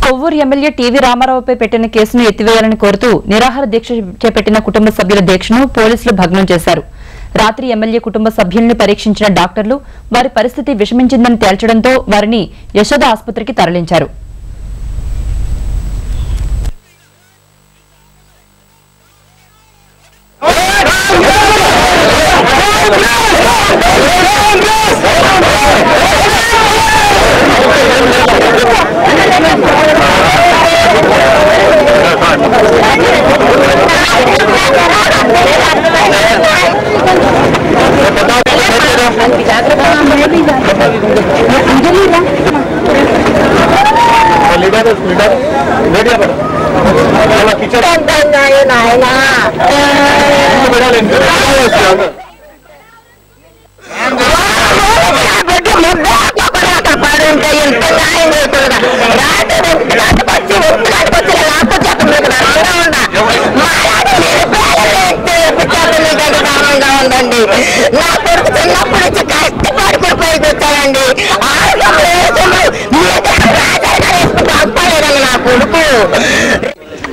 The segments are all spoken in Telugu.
కొవ్వూరు ఎమ్మెల్యే టీవీ రామారావుపై పెట్టిన కేసును ఎత్తివేయాలని కోరుతూ నిరాహార దీక్ష చేపట్టిన కుటుంబ సభ్యుల దీక్షను పోలీసులు భగ్నం చేశారు. రాత్రి ఎమ్మెల్యే కుటుంబ సభ్యుల్ని పరీక్షించిన డాక్టర్లు వారి పరిస్థితి విషమించిందని తేల్చడంతో వారిని యశోద ఆసుపత్రికి తరలించారు.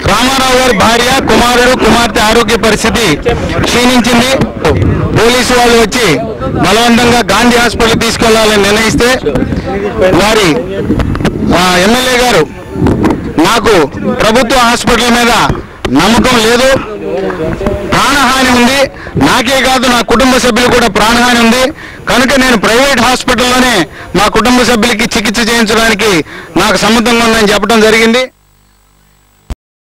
రామారావు గారి భార్య కుమార్తె ఆరోగ్య పరిస్థితి క్షీణించింది. పోలీసు వాళ్ళు వచ్చి బలవంతంగా గాంధీ హాస్పిటల్ తీసుకెళ్లాలని నిర్ణయిస్తే వారి ఎమ్మెల్యే గారు నాకు ప్రభుత్వ హాస్పిటల్ మీద నమ్మకం లేదు, ప్రాణహాని ఉంది, నాకే కాదు నా కుటుంబ సభ్యులు కూడా ప్రాణహాని ఉంది, కనుక నేను ప్రైవేట్ హాస్పిటల్లోనే మా కుటుంబ సభ్యులకి చికిత్స చేయించడానికి నాకు సమ్మతంగా ఉందని చెప్పడం జరిగింది.